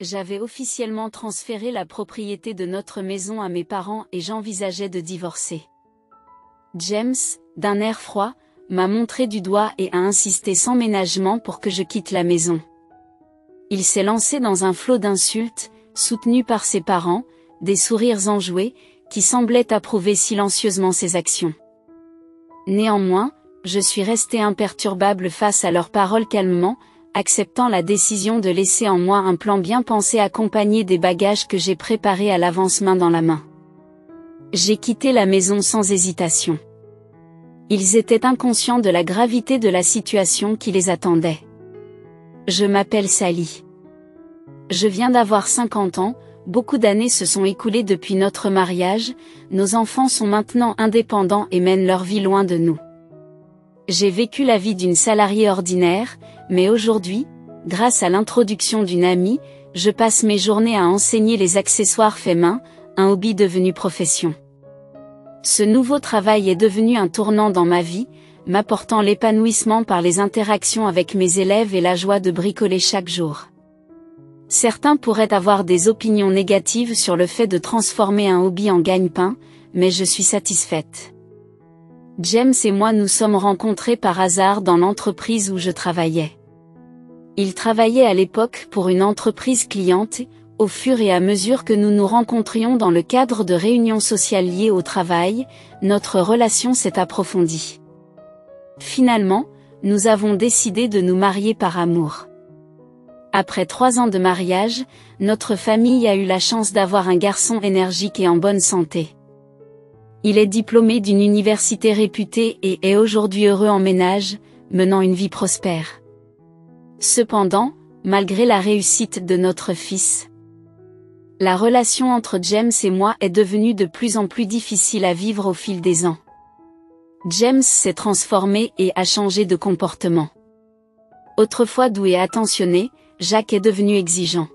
J'avais officiellement transféré la propriété de notre maison à mes parents et j'envisageais de divorcer. James, d'un air froid, m'a montré du doigt et a insisté sans ménagement pour que je quitte la maison. Il s'est lancé dans un flot d'insultes, soutenu par ses parents, des sourires enjoués, qui semblaient approuver silencieusement ses actions. Néanmoins, je suis resté imperturbable face à leurs paroles calmement, acceptant la décision de laisser en moi un plan bien pensé accompagné des bagages que j'ai préparés à l'avance main dans la main. J'ai quitté la maison sans hésitation. Ils étaient inconscients de la gravité de la situation qui les attendait. Je m'appelle Sally. Je viens d'avoir 50 ans, beaucoup d'années se sont écoulées depuis notre mariage, nos enfants sont maintenant indépendants et mènent leur vie loin de nous. J'ai vécu la vie d'une salariée ordinaire, mais aujourd'hui, grâce à l'introduction d'une amie, je passe mes journées à enseigner les accessoires faits main, un hobby devenu profession. Ce nouveau travail est devenu un tournant dans ma vie, m'apportant l'épanouissement par les interactions avec mes élèves et la joie de bricoler chaque jour. Certains pourraient avoir des opinions négatives sur le fait de transformer un hobby en gagne-pain, mais je suis satisfaite. James et moi nous sommes rencontrés par hasard dans l'entreprise où je travaillais. Il travaillait à l'époque pour une entreprise cliente, au fur et à mesure que nous nous rencontrions dans le cadre de réunions sociales liées au travail, notre relation s'est approfondie. Finalement, nous avons décidé de nous marier par amour. Après 3 ans de mariage, notre famille a eu la chance d'avoir un garçon énergique et en bonne santé. Il est diplômé d'une université réputée et est aujourd'hui heureux en ménage, menant une vie prospère. Cependant, malgré la réussite de notre fils, la relation entre James et moi est devenue de plus en plus difficile à vivre au fil des ans. James s'est transformé et a changé de comportement. Autrefois doux et attentionné, Jack est devenu exigeant.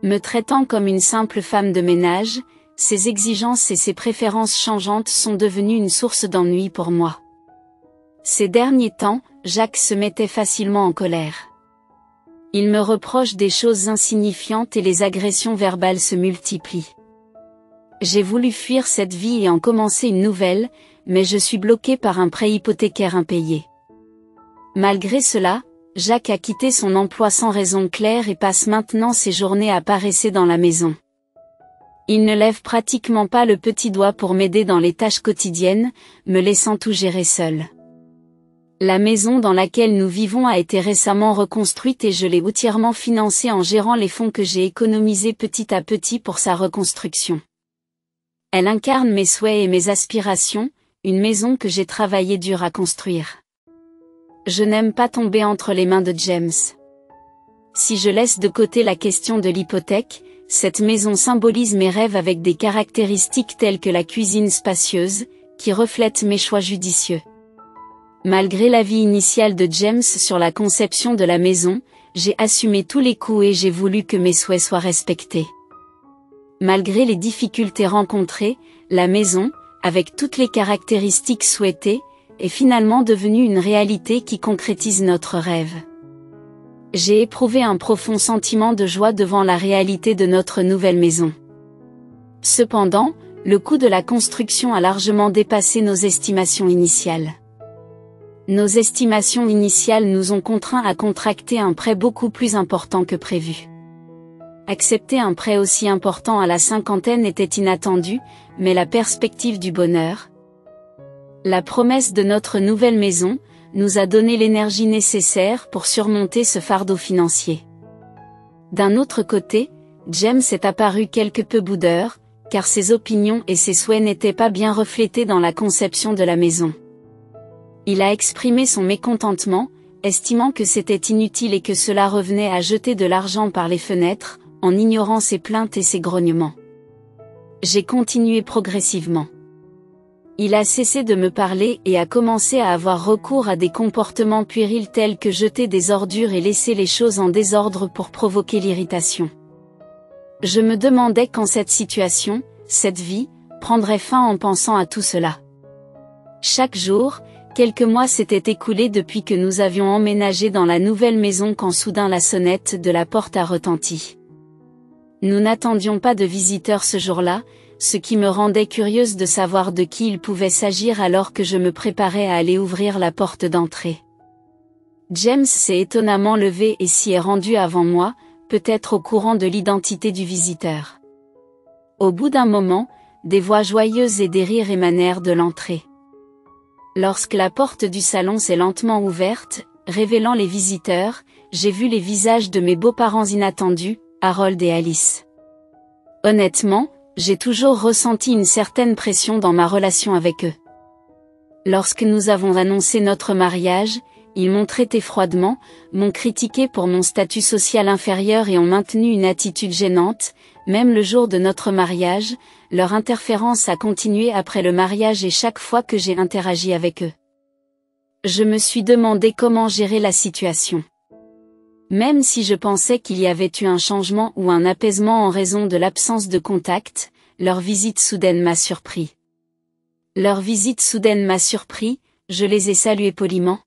Me traitant comme une simple femme de ménage, ses exigences et ses préférences changeantes sont devenues une source d'ennui pour moi. Ces derniers temps, Jack se mettait facilement en colère. Il me reproche des choses insignifiantes et les agressions verbales se multiplient. J'ai voulu fuir cette vie et en commencer une nouvelle, mais je suis bloqué par un prêt hypothécaire impayé. Malgré cela, Jack a quitté son emploi sans raison claire et passe maintenant ses journées à paresser dans la maison. Il ne lève pratiquement pas le petit doigt pour m'aider dans les tâches quotidiennes, me laissant tout gérer seul. La maison dans laquelle nous vivons a été récemment reconstruite et je l'ai entièrement financée en gérant les fonds que j'ai économisés petit à petit pour sa reconstruction. Elle incarne mes souhaits et mes aspirations, une maison que j'ai travaillé dur à construire. Je n'aime pas tomber entre les mains de James. Si je laisse de côté la question de l'hypothèque, cette maison symbolise mes rêves avec des caractéristiques telles que la cuisine spacieuse, qui reflète mes choix judicieux. Malgré l'avis initial de James sur la conception de la maison, j'ai assumé tous les coûts et j'ai voulu que mes souhaits soient respectés. Malgré les difficultés rencontrées, la maison, avec toutes les caractéristiques souhaitées, est finalement devenue une réalité qui concrétise notre rêve. J'ai éprouvé un profond sentiment de joie devant la réalité de notre nouvelle maison. Cependant, le coût de la construction a largement dépassé nos estimations initiales. Nos estimations initiales nous ont contraints à contracter un prêt beaucoup plus important que prévu. Accepter un prêt aussi important à la cinquantaine était inattendu, mais la perspective du bonheur, la promesse de notre nouvelle maison, nous a donné l'énergie nécessaire pour surmonter ce fardeau financier. D'un autre côté, James est apparu quelque peu boudeur, car ses opinions et ses souhaits n'étaient pas bien reflétés dans la conception de la maison. Il a exprimé son mécontentement, estimant que c'était inutile et que cela revenait à jeter de l'argent par les fenêtres, en ignorant ses plaintes et ses grognements. J'ai continué progressivement. Il a cessé de me parler et a commencé à avoir recours à des comportements puérils tels que jeter des ordures et laisser les choses en désordre pour provoquer l'irritation. Je me demandais quand cette situation, cette vie, prendrait fin en pensant à tout cela. Chaque jour, quelques mois s'étaient écoulés depuis que nous avions emménagé dans la nouvelle maison quand soudain la sonnette de la porte a retenti. Nous n'attendions pas de visiteurs ce jour-là, ce qui me rendait curieuse de savoir de qui il pouvait s'agir alors que je me préparais à aller ouvrir la porte d'entrée. James s'est étonnamment levé et s'y est rendu avant moi, peut-être au courant de l'identité du visiteur. Au bout d'un moment, des voix joyeuses et des rires émanèrent de l'entrée. Lorsque la porte du salon s'est lentement ouverte, révélant les visiteurs, j'ai vu les visages de mes beaux-parents inattendus, Harold et Alice. Honnêtement, j'ai toujours ressenti une certaine pression dans ma relation avec eux. Lorsque nous avons annoncé notre mariage, ils m'ont traité froidement, m'ont critiqué pour mon statut social inférieur et ont maintenu une attitude gênante. Même le jour de notre mariage, leur interférence a continué après le mariage et chaque fois que j'ai interagi avec eux. Je me suis demandé comment gérer la situation. Même si je pensais qu'il y avait eu un changement ou un apaisement en raison de l'absence de contact, leur visite soudaine m'a surpris. Je les ai salués poliment.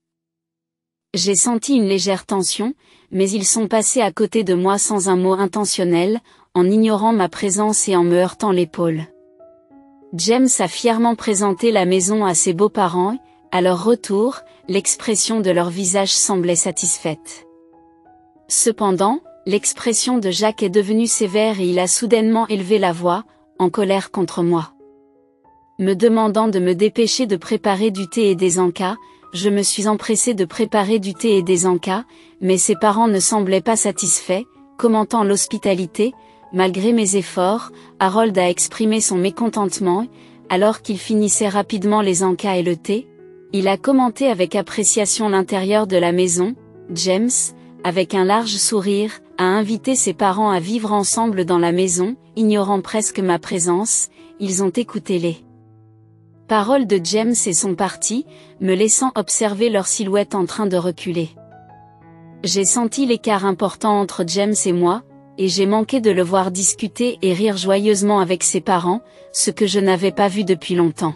J'ai senti une légère tension, mais ils sont passés à côté de moi sans un mot intentionnel, en ignorant ma présence et en me heurtant l'épaule. James a fièrement présenté la maison à ses beaux-parents, à leur retour, l'expression de leur visage semblait satisfaite. Cependant, l'expression de Jack est devenue sévère et il a soudainement élevé la voix, en colère contre moi. Me demandant de me dépêcher de préparer du thé et des encas, je me suis empressée de préparer du thé et des encas, mais ses parents ne semblaient pas satisfaits, commentant l'hospitalité. Malgré mes efforts, Harold a exprimé son mécontentement, alors qu'il finissait rapidement les encas et le thé. Il a commenté avec appréciation l'intérieur de la maison. James, avec un large sourire, a invité ses parents à vivre ensemble dans la maison, ignorant presque ma présence. Ils ont écouté les paroles de James et sont partis, me laissant observer leur silhouette en train de reculer. J'ai senti l'écart important entre James et moi, et j'ai manqué de le voir discuter et rire joyeusement avec ses parents, ce que je n'avais pas vu depuis longtemps.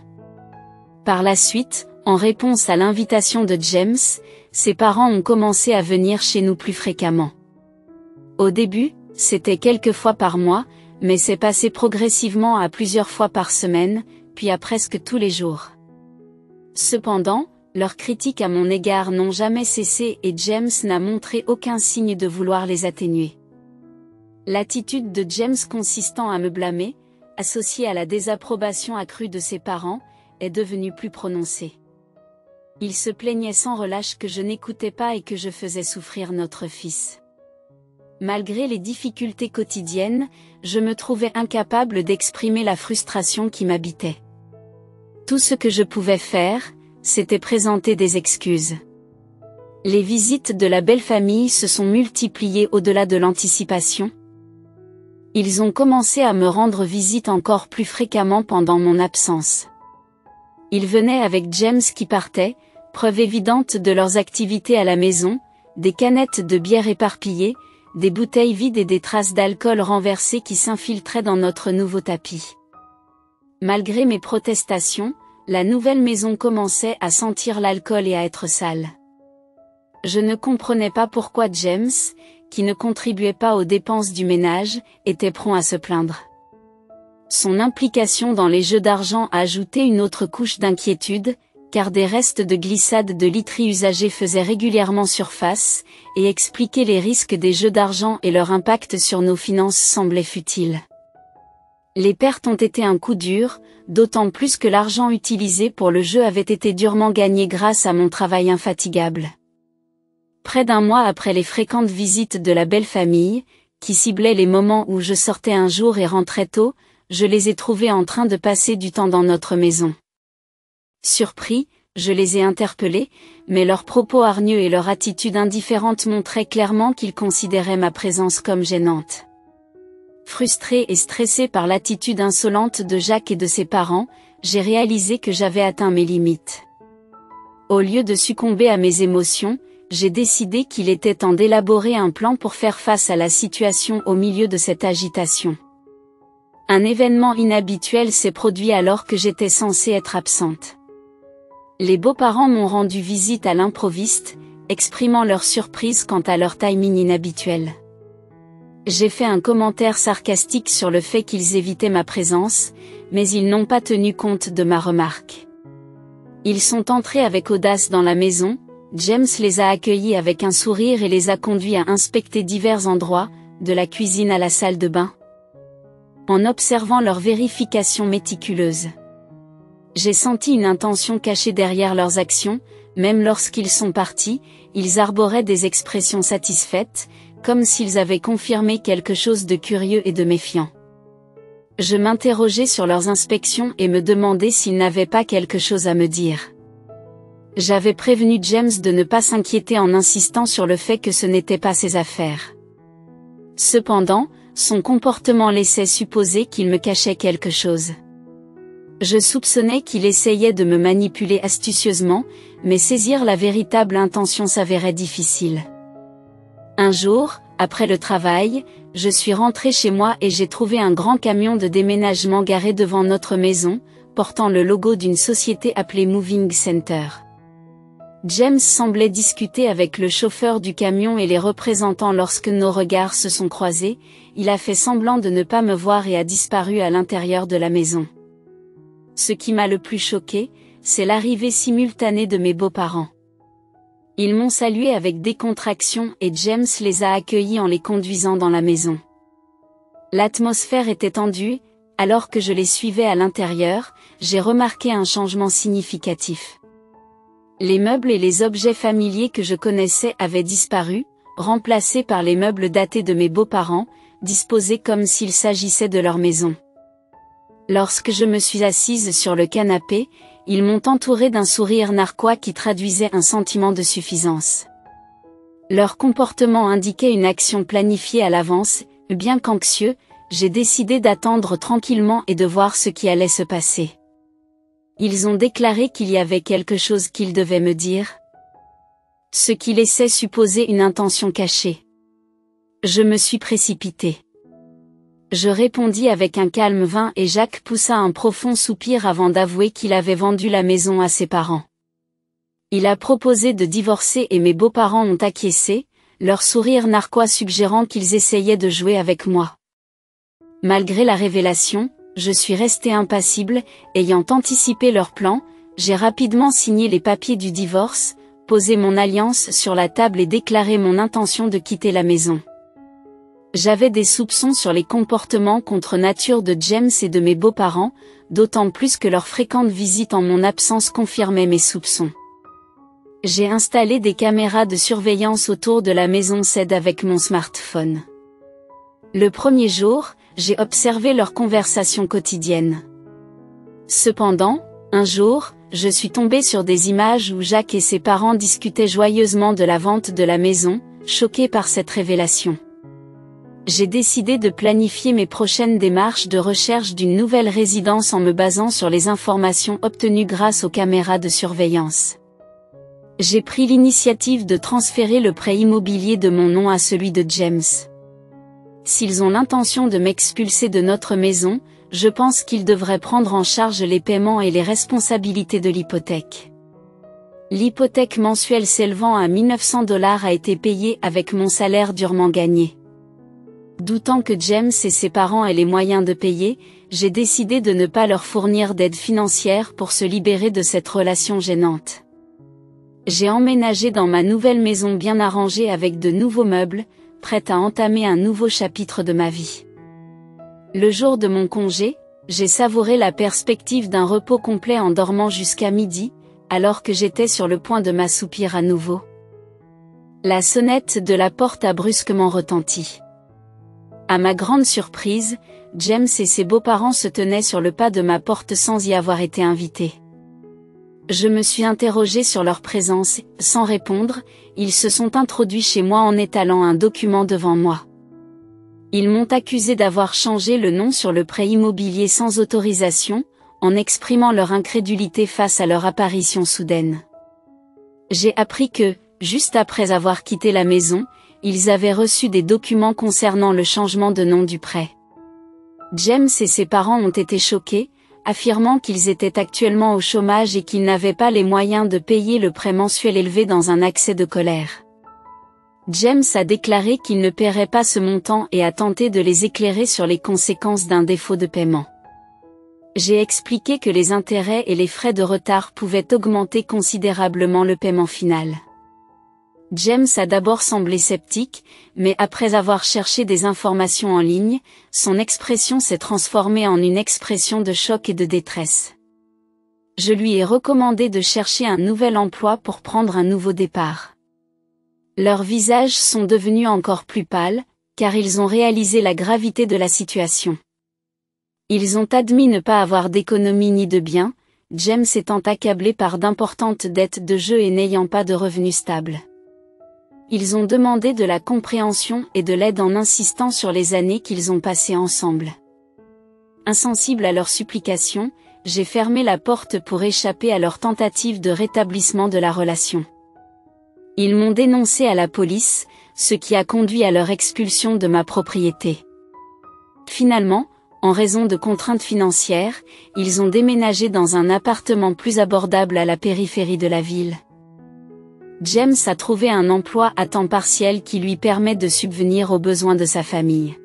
Par la suite, en réponse à l'invitation de James, ses parents ont commencé à venir chez nous plus fréquemment. Au début, c'était quelques fois par mois, mais c'est passé progressivement à plusieurs fois par semaine, puis à presque tous les jours. Cependant, leurs critiques à mon égard n'ont jamais cessé et James n'a montré aucun signe de vouloir les atténuer. L'attitude de James consistant à me blâmer, associée à la désapprobation accrue de ses parents, est devenue plus prononcée. Il se plaignait sans relâche que je n'écoutais pas et que je faisais souffrir notre fils. Malgré les difficultés quotidiennes, je me trouvais incapable d'exprimer la frustration qui m'habitait. Tout ce que je pouvais faire, c'était présenter des excuses. Les visites de la belle famille se sont multipliées au-delà de l'anticipation. Ils ont commencé à me rendre visite encore plus fréquemment pendant mon absence. Ils venaient avec James qui partait, preuve évidente de leurs activités à la maison, des canettes de bière éparpillées, des bouteilles vides et des traces d'alcool renversées qui s'infiltraient dans notre nouveau tapis. Malgré mes protestations, la nouvelle maison commençait à sentir l'alcool et à être sale. Je ne comprenais pas pourquoi James, qui ne contribuait pas aux dépenses du ménage, était prompt à se plaindre. Son implication dans les jeux d'argent a ajouté une autre couche d'inquiétude, car des restes de glissade de literie usagés faisaient régulièrement surface, et expliquer les risques des jeux d'argent et leur impact sur nos finances semblait futile. Les pertes ont été un coup dur, d'autant plus que l'argent utilisé pour le jeu avait été durement gagné grâce à mon travail infatigable. Près d'un mois après les fréquentes visites de la belle famille, qui ciblaient les moments où je sortais un jour et rentrais tôt, je les ai trouvés en train de passer du temps dans notre maison. Surpris, je les ai interpellés, mais leurs propos hargneux et leur attitude indifférente montraient clairement qu'ils considéraient ma présence comme gênante. Frustré et stressé par l'attitude insolente de Jack et de ses parents, j'ai réalisé que j'avais atteint mes limites. Au lieu de succomber à mes émotions, j'ai décidé qu'il était temps d'élaborer un plan pour faire face à la situation au milieu de cette agitation. Un événement inhabituel s'est produit alors que j'étais censée être absente. Les beaux-parents m'ont rendu visite à l'improviste, exprimant leur surprise quant à leur timing inhabituel. J'ai fait un commentaire sarcastique sur le fait qu'ils évitaient ma présence, mais ils n'ont pas tenu compte de ma remarque. Ils sont entrés avec audace dans la maison, James les a accueillis avec un sourire et les a conduits à inspecter divers endroits, de la cuisine à la salle de bain. En observant leur vérification méticuleuse, j'ai senti une intention cachée derrière leurs actions, même lorsqu'ils sont partis, ils arboraient des expressions satisfaites, comme s'ils avaient confirmé quelque chose de curieux et de méfiant. Je m'interrogeais sur leurs inspections et me demandais s'ils n'avaient pas quelque chose à me dire. J'avais prévenu James de ne pas s'inquiéter en insistant sur le fait que ce n'était pas ses affaires. Cependant, son comportement laissait supposer qu'il me cachait quelque chose. Je soupçonnais qu'il essayait de me manipuler astucieusement, mais saisir la véritable intention s'avérait difficile. Un jour, après le travail, je suis rentré chez moi et j'ai trouvé un grand camion de déménagement garé devant notre maison, portant le logo d'une société appelée Moving Center. James semblait discuter avec le chauffeur du camion et les représentants lorsque nos regards se sont croisés, il a fait semblant de ne pas me voir et a disparu à l'intérieur de la maison. Ce qui m'a le plus choqué, c'est l'arrivée simultanée de mes beaux-parents. Ils m'ont salué avec décontraction et James les a accueillis en les conduisant dans la maison. L'atmosphère était tendue, alors que je les suivais à l'intérieur, j'ai remarqué un changement significatif. Les meubles et les objets familiers que je connaissais avaient disparu, remplacés par les meubles datés de mes beaux-parents, disposés comme s'il s'agissait de leur maison. Lorsque je me suis assise sur le canapé, ils m'ont entouré d'un sourire narquois qui traduisait un sentiment de suffisance. Leur comportement indiquait une action planifiée à l'avance, bien qu'anxieux, j'ai décidé d'attendre tranquillement et de voir ce qui allait se passer. Ils ont déclaré qu'il y avait quelque chose qu'ils devaient me dire, ce qui laissait supposer une intention cachée. Je me suis précipitée. Je répondis avec un calme vain et Jacques poussa un profond soupir avant d'avouer qu'il avait vendu la maison à ses parents. Il a proposé de divorcer et mes beaux-parents ont acquiescé, leur sourire narquois suggérant qu'ils essayaient de jouer avec moi. Malgré la révélation, je suis restée impassible, ayant anticipé leur plan, j'ai rapidement signé les papiers du divorce, posé mon alliance sur la table et déclaré mon intention de quitter la maison. J'avais des soupçons sur les comportements contre nature de James et de mes beaux-parents, d'autant plus que leurs fréquentes visites en mon absence confirmaient mes soupçons. J'ai installé des caméras de surveillance autour de la maison SED avec mon smartphone. Le premier jour, j'ai observé leurs conversations quotidiennes. Cependant, un jour, je suis tombée sur des images où Jacques et ses parents discutaient joyeusement de la vente de la maison, choquée par cette révélation. J'ai décidé de planifier mes prochaines démarches de recherche d'une nouvelle résidence en me basant sur les informations obtenues grâce aux caméras de surveillance. J'ai pris l'initiative de transférer le prêt immobilier de mon nom à celui de James. S'ils ont l'intention de m'expulser de notre maison, je pense qu'ils devraient prendre en charge les paiements et les responsabilités de l'hypothèque. L'hypothèque mensuelle s'élevant à 1 900 $ a été payée avec mon salaire durement gagné. Doutant que James et ses parents aient les moyens de payer, j'ai décidé de ne pas leur fournir d'aide financière pour se libérer de cette relation gênante. J'ai emménagé dans ma nouvelle maison bien arrangée avec de nouveaux meubles, prête à entamer un nouveau chapitre de ma vie. Le jour de mon congé, j'ai savouré la perspective d'un repos complet en dormant jusqu'à midi, alors que j'étais sur le point de m'assoupir à nouveau. La sonnette de la porte a brusquement retenti. À ma grande surprise, James et ses beaux-parents se tenaient sur le pas de ma porte sans y avoir été invités. Je me suis interrogée sur leur présence, sans répondre, ils se sont introduits chez moi en étalant un document devant moi. Ils m'ont accusé d'avoir changé le nom sur le prêt immobilier sans autorisation, en exprimant leur incrédulité face à leur apparition soudaine. J'ai appris que, juste après avoir quitté la maison, ils avaient reçu des documents concernant le changement de nom du prêt. James et ses parents ont été choqués, affirmant qu'ils étaient actuellement au chômage et qu'ils n'avaient pas les moyens de payer le prêt mensuel élevé dans un accès de colère. James a déclaré qu'il ne paierait pas ce montant et a tenté de les éclairer sur les conséquences d'un défaut de paiement. J'ai expliqué que les intérêts et les frais de retard pouvaient augmenter considérablement le paiement final. James a d'abord semblé sceptique, mais après avoir cherché des informations en ligne, son expression s'est transformée en une expression de choc et de détresse. Je lui ai recommandé de chercher un nouvel emploi pour prendre un nouveau départ. Leurs visages sont devenus encore plus pâles, car ils ont réalisé la gravité de la situation. Ils ont admis ne pas avoir d'économie ni de biens, James étant accablé par d'importantes dettes de jeu et n'ayant pas de revenus stables. Ils ont demandé de la compréhension et de l'aide en insistant sur les années qu'ils ont passées ensemble. Insensible à leurs supplications, j'ai fermé la porte pour échapper à leur tentative de rétablissement de la relation. Ils m'ont dénoncé à la police, ce qui a conduit à leur expulsion de ma propriété. Finalement, en raison de contraintes financières, ils ont déménagé dans un appartement plus abordable à la périphérie de la ville. James a trouvé un emploi à temps partiel qui lui permet de subvenir aux besoins de sa famille.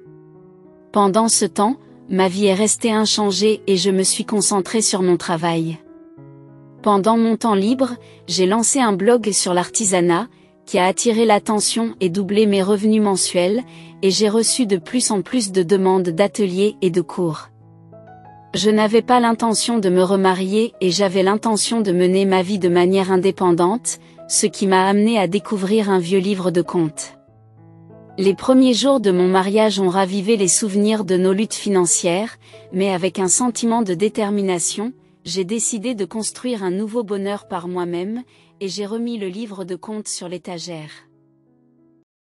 Pendant ce temps, ma vie est restée inchangée et je me suis concentrée sur mon travail. Pendant mon temps libre, j'ai lancé un blog sur l'artisanat, qui a attiré l'attention et doublé mes revenus mensuels, et j'ai reçu de plus en plus de demandes d'ateliers et de cours. Je n'avais pas l'intention de me remarier et j'avais l'intention de mener ma vie de manière indépendante, ce qui m'a amené à découvrir un vieux livre de contes. Les premiers jours de mon mariage ont ravivé les souvenirs de nos luttes financières, mais avec un sentiment de détermination, j'ai décidé de construire un nouveau bonheur par moi-même, et j'ai remis le livre de contes sur l'étagère.